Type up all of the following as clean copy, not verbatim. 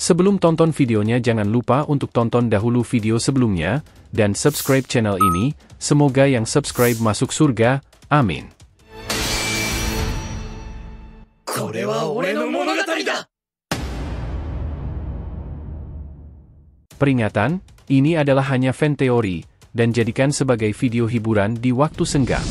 Sebelum tonton videonya jangan lupa untuk tonton dahulu video sebelumnya, dan subscribe channel ini, semoga yang subscribe masuk surga, amin. Peringatan, ini adalah hanya fan teori, dan jadikan sebagai video hiburan di waktu senggang.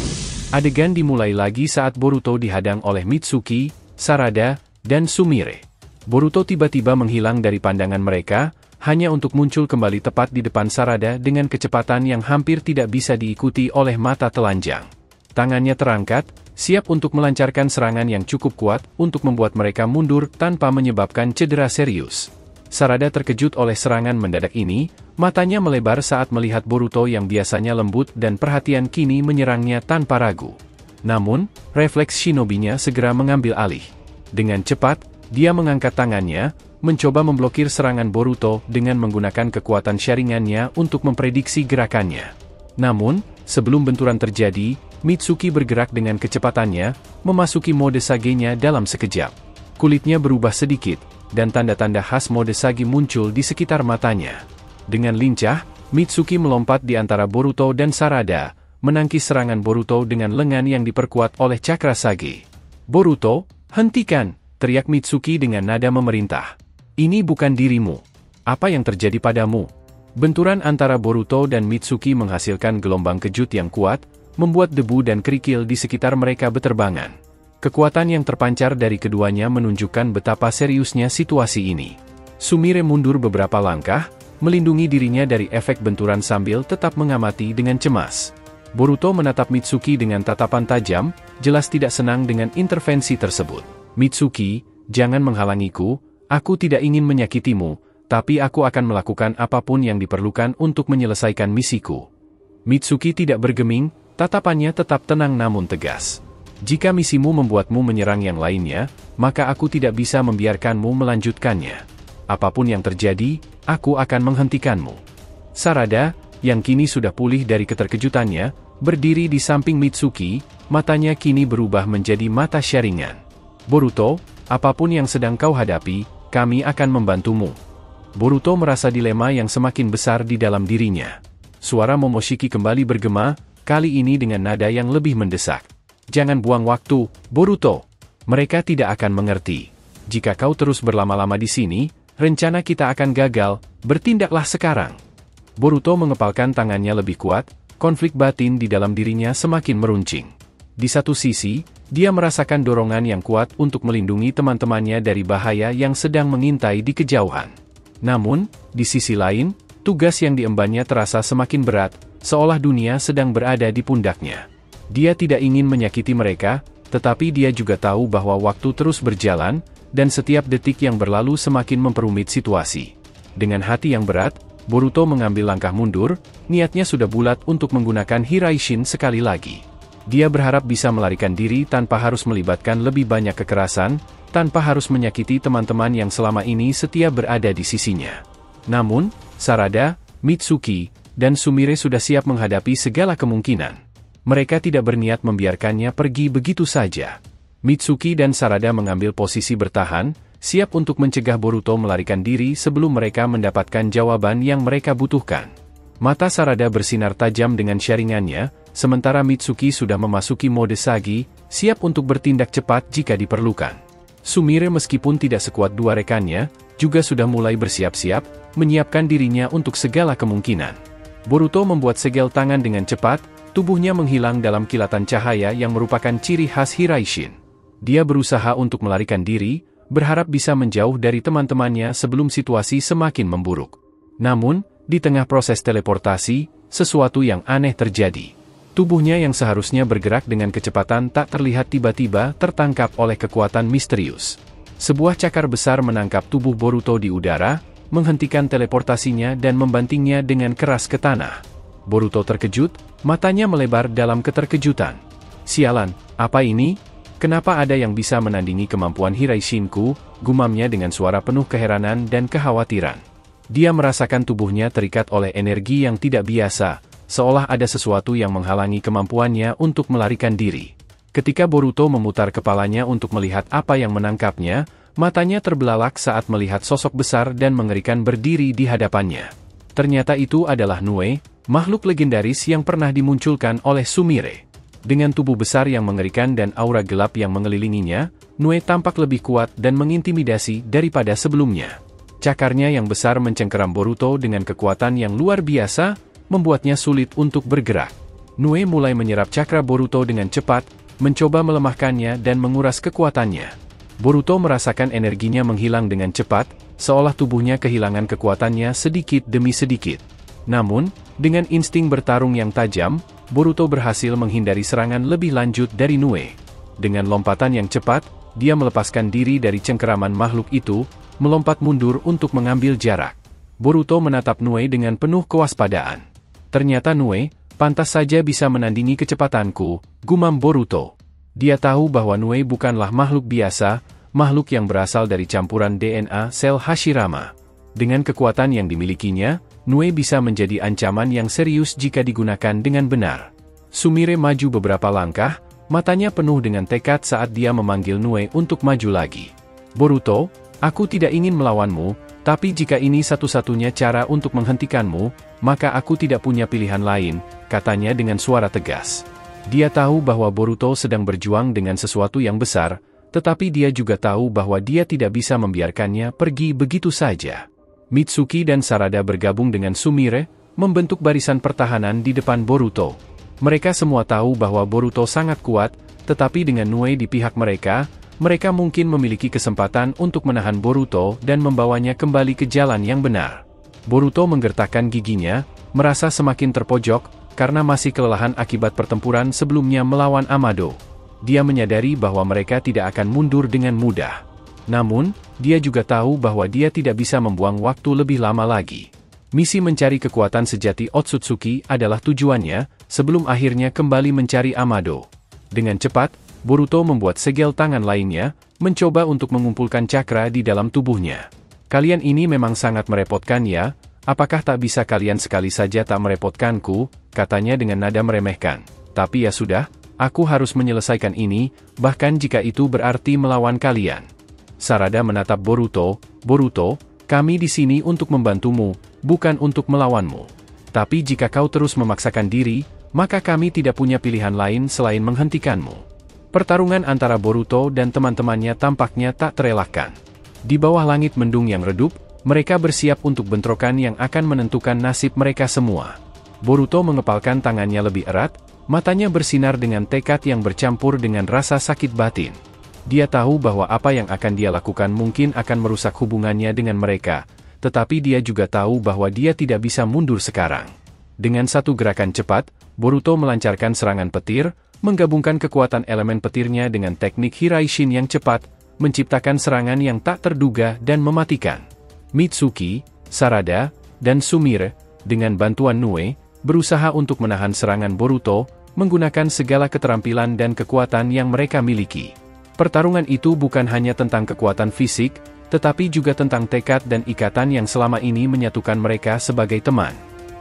Adegan dimulai lagi saat Boruto dihadang oleh Mitsuki, Sarada, dan Sumire. Boruto tiba-tiba menghilang dari pandangan mereka, hanya untuk muncul kembali tepat di depan Sarada dengan kecepatan yang hampir tidak bisa diikuti oleh mata telanjang. Tangannya terangkat, siap untuk melancarkan serangan yang cukup kuat untuk membuat mereka mundur tanpa menyebabkan cedera serius. Sarada terkejut oleh serangan mendadak ini, matanya melebar saat melihat Boruto yang biasanya lembut dan perhatian kini menyerangnya tanpa ragu. Namun, refleks shinobinya segera mengambil alih. Dengan cepat, dia mengangkat tangannya, mencoba memblokir serangan Boruto dengan menggunakan kekuatan sharingannya untuk memprediksi gerakannya. Namun, sebelum benturan terjadi, Mitsuki bergerak dengan kecepatannya, memasuki mode Sage-nya dalam sekejap. Kulitnya berubah sedikit, dan tanda-tanda khas mode Sage muncul di sekitar matanya. Dengan lincah, Mitsuki melompat di antara Boruto dan Sarada, menangkis serangan Boruto dengan lengan yang diperkuat oleh cakra Sage. "Boruto, hentikan!" teriak Mitsuki dengan nada memerintah. "Ini bukan dirimu. Apa yang terjadi padamu?" Benturan antara Boruto dan Mitsuki menghasilkan gelombang kejut yang kuat, membuat debu dan kerikil di sekitar mereka beterbangan. Kekuatan yang terpancar dari keduanya menunjukkan betapa seriusnya situasi ini. Sumire mundur beberapa langkah, melindungi dirinya dari efek benturan sambil tetap mengamati dengan cemas. Boruto menatap Mitsuki dengan tatapan tajam, jelas tidak senang dengan intervensi tersebut. "Mitsuki, jangan menghalangiku, aku tidak ingin menyakitimu, tapi aku akan melakukan apapun yang diperlukan untuk menyelesaikan misiku." Mitsuki tidak bergeming, tatapannya tetap tenang namun tegas. "Jika misimu membuatmu menyerang yang lainnya, maka aku tidak bisa membiarkanmu melanjutkannya. Apapun yang terjadi, aku akan menghentikanmu." Sarada, yang kini sudah pulih dari keterkejutannya, berdiri di samping Mitsuki, matanya kini berubah menjadi mata sharingan. "Boruto, apapun yang sedang kau hadapi, kami akan membantumu." Boruto merasa dilema yang semakin besar di dalam dirinya. Suara Momoshiki kembali bergema, kali ini dengan nada yang lebih mendesak. "Jangan buang waktu, Boruto. Mereka tidak akan mengerti. Jika kau terus berlama-lama di sini, rencana kita akan gagal, bertindaklah sekarang." Boruto mengepalkan tangannya lebih kuat, konflik batin di dalam dirinya semakin meruncing. Di satu sisi, dia merasakan dorongan yang kuat untuk melindungi teman-temannya dari bahaya yang sedang mengintai di kejauhan. Namun, di sisi lain, tugas yang diembannya terasa semakin berat, seolah dunia sedang berada di pundaknya. Dia tidak ingin menyakiti mereka, tetapi dia juga tahu bahwa waktu terus berjalan, dan setiap detik yang berlalu semakin memperumit situasi. Dengan hati yang berat, Boruto mengambil langkah mundur, niatnya sudah bulat untuk menggunakan Hiraishin sekali lagi. Dia berharap bisa melarikan diri tanpa harus melibatkan lebih banyak kekerasan, tanpa harus menyakiti teman-teman yang selama ini setia berada di sisinya. Namun, Sarada, Mitsuki, dan Sumire sudah siap menghadapi segala kemungkinan. Mereka tidak berniat membiarkannya pergi begitu saja. Mitsuki dan Sarada mengambil posisi bertahan, siap untuk mencegah Boruto melarikan diri sebelum mereka mendapatkan jawaban yang mereka butuhkan. Mata Sarada bersinar tajam dengan sharingannya, sementara Mitsuki sudah memasuki mode Sage, siap untuk bertindak cepat jika diperlukan. Sumire meskipun tidak sekuat dua rekannya, juga sudah mulai bersiap-siap, menyiapkan dirinya untuk segala kemungkinan. Boruto membuat segel tangan dengan cepat, tubuhnya menghilang dalam kilatan cahaya yang merupakan ciri khas Hiraishin. Dia berusaha untuk melarikan diri, berharap bisa menjauh dari teman-temannya sebelum situasi semakin memburuk. Namun, di tengah proses teleportasi, sesuatu yang aneh terjadi. Tubuhnya yang seharusnya bergerak dengan kecepatan tak terlihat tiba-tiba tertangkap oleh kekuatan misterius. Sebuah cakar besar menangkap tubuh Boruto di udara, menghentikan teleportasinya dan membantingnya dengan keras ke tanah. Boruto terkejut, matanya melebar dalam keterkejutan. "Sialan, apa ini? Kenapa ada yang bisa menandingi kemampuan Hiraishinku?" gumamnya dengan suara penuh keheranan dan kekhawatiran. Dia merasakan tubuhnya terikat oleh energi yang tidak biasa, seolah ada sesuatu yang menghalangi kemampuannya untuk melarikan diri. Ketika Boruto memutar kepalanya untuk melihat apa yang menangkapnya, matanya terbelalak saat melihat sosok besar dan mengerikan berdiri di hadapannya. Ternyata itu adalah Nue, makhluk legendaris yang pernah dimunculkan oleh Sumire. Dengan tubuh besar yang mengerikan dan aura gelap yang mengelilinginya, Nue tampak lebih kuat dan mengintimidasi daripada sebelumnya. Cakarnya yang besar mencengkeram Boruto dengan kekuatan yang luar biasa, membuatnya sulit untuk bergerak. Nue mulai menyerap cakra Boruto dengan cepat, mencoba melemahkannya dan menguras kekuatannya. Boruto merasakan energinya menghilang dengan cepat, seolah tubuhnya kehilangan kekuatannya sedikit demi sedikit. Namun, dengan insting bertarung yang tajam, Boruto berhasil menghindari serangan lebih lanjut dari Nue. Dengan lompatan yang cepat, dia melepaskan diri dari cengkeraman makhluk itu, melompat mundur untuk mengambil jarak. Boruto menatap Nue dengan penuh kewaspadaan. Ternyata Nue, pantas saja bisa menandingi kecepatanku, gumam Boruto. Dia tahu bahwa Nue bukanlah makhluk biasa, makhluk yang berasal dari campuran DNA sel Hashirama. Dengan kekuatan yang dimilikinya, Nue bisa menjadi ancaman yang serius jika digunakan dengan benar. Sumire maju beberapa langkah, matanya penuh dengan tekad saat dia memanggil Nue untuk maju lagi. Boruto, aku tidak ingin melawanmu, tapi jika ini satu-satunya cara untuk menghentikanmu, maka aku tidak punya pilihan lain, katanya dengan suara tegas. Dia tahu bahwa Boruto sedang berjuang dengan sesuatu yang besar, tetapi dia juga tahu bahwa dia tidak bisa membiarkannya pergi begitu saja. Mitsuki dan Sarada bergabung dengan Sumire, membentuk barisan pertahanan di depan Boruto. Mereka semua tahu bahwa Boruto sangat kuat, tetapi dengan Nue di pihak mereka mungkin memiliki kesempatan untuk menahan Boruto dan membawanya kembali ke jalan yang benar. Boruto menggertakkan giginya, merasa semakin terpojok, karena masih kelelahan akibat pertempuran sebelumnya melawan Amado. Dia menyadari bahwa mereka tidak akan mundur dengan mudah. Namun, dia juga tahu bahwa dia tidak bisa membuang waktu lebih lama lagi. Misi mencari kekuatan sejati Otsutsuki adalah tujuannya, sebelum akhirnya kembali mencari Amado. Dengan cepat, Boruto membuat segel tangan lainnya, mencoba untuk mengumpulkan cakra di dalam tubuhnya. Kalian ini memang sangat merepotkan ya, apakah tak bisa kalian sekali saja tak merepotkanku, katanya dengan nada meremehkan. Tapi ya sudah, aku harus menyelesaikan ini, bahkan jika itu berarti melawan kalian. Sarada menatap Boruto, Boruto, kami di sini untuk membantumu, bukan untuk melawanmu. Tapi jika kau terus memaksakan diri, maka kami tidak punya pilihan lain selain menghentikanmu. Pertarungan antara Boruto dan teman-temannya tampaknya tak terelakkan. Di bawah langit mendung yang redup, mereka bersiap untuk bentrokan yang akan menentukan nasib mereka semua. Boruto mengepalkan tangannya lebih erat, matanya bersinar dengan tekad yang bercampur dengan rasa sakit batin. Dia tahu bahwa apa yang akan dia lakukan mungkin akan merusak hubungannya dengan mereka, tetapi dia juga tahu bahwa dia tidak bisa mundur sekarang. Dengan satu gerakan cepat, Boruto melancarkan serangan petir, menggabungkan kekuatan elemen petirnya dengan teknik Hiraishin yang cepat, menciptakan serangan yang tak terduga dan mematikan. Mitsuki, Sarada, dan Sumire, dengan bantuan Nue, berusaha untuk menahan serangan Boruto, menggunakan segala keterampilan dan kekuatan yang mereka miliki. Pertarungan itu bukan hanya tentang kekuatan fisik, tetapi juga tentang tekad dan ikatan yang selama ini menyatukan mereka sebagai teman.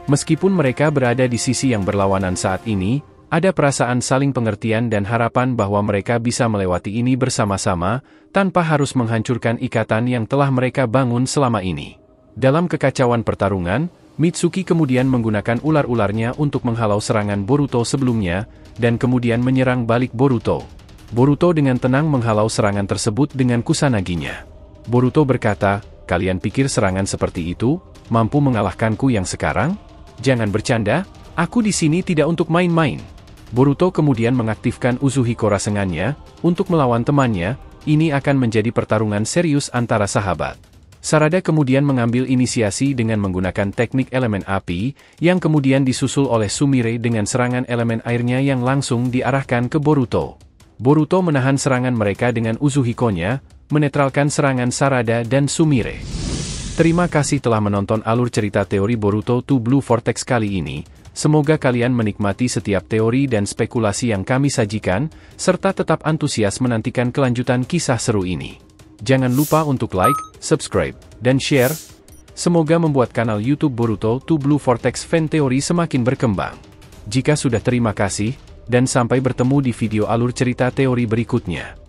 Meskipun mereka berada di sisi yang berlawanan saat ini, ada perasaan saling pengertian dan harapan bahwa mereka bisa melewati ini bersama-sama, tanpa harus menghancurkan ikatan yang telah mereka bangun selama ini. Dalam kekacauan pertarungan, Mitsuki kemudian menggunakan ular-ularnya untuk menghalau serangan Boruto sebelumnya, dan kemudian menyerang balik Boruto. Boruto dengan tenang menghalau serangan tersebut dengan kusanaginya. Boruto berkata, "Kalian pikir serangan seperti itu mampu mengalahkanku yang sekarang? Jangan bercanda, aku di sini tidak untuk main-main." Boruto kemudian mengaktifkan Uzuhiko Rasengannya, untuk melawan temannya. Ini akan menjadi pertarungan serius antara sahabat. Sarada kemudian mengambil inisiasi dengan menggunakan teknik elemen api, yang kemudian disusul oleh Sumire dengan serangan elemen airnya yang langsung diarahkan ke Boruto. Boruto menahan serangan mereka dengan Uzuhiko-nya, menetralkan serangan Sarada dan Sumire. Terima kasih telah menonton alur cerita teori Boruto to Blue Vortex kali ini. Semoga kalian menikmati setiap teori dan spekulasi yang kami sajikan, serta tetap antusias menantikan kelanjutan kisah seru ini. Jangan lupa untuk like, subscribe, dan share. Semoga membuat kanal YouTube Boruto to Blue Vortex Fan Theory semakin berkembang. Jika sudah, terima kasih, dan sampai bertemu di video alur cerita teori berikutnya.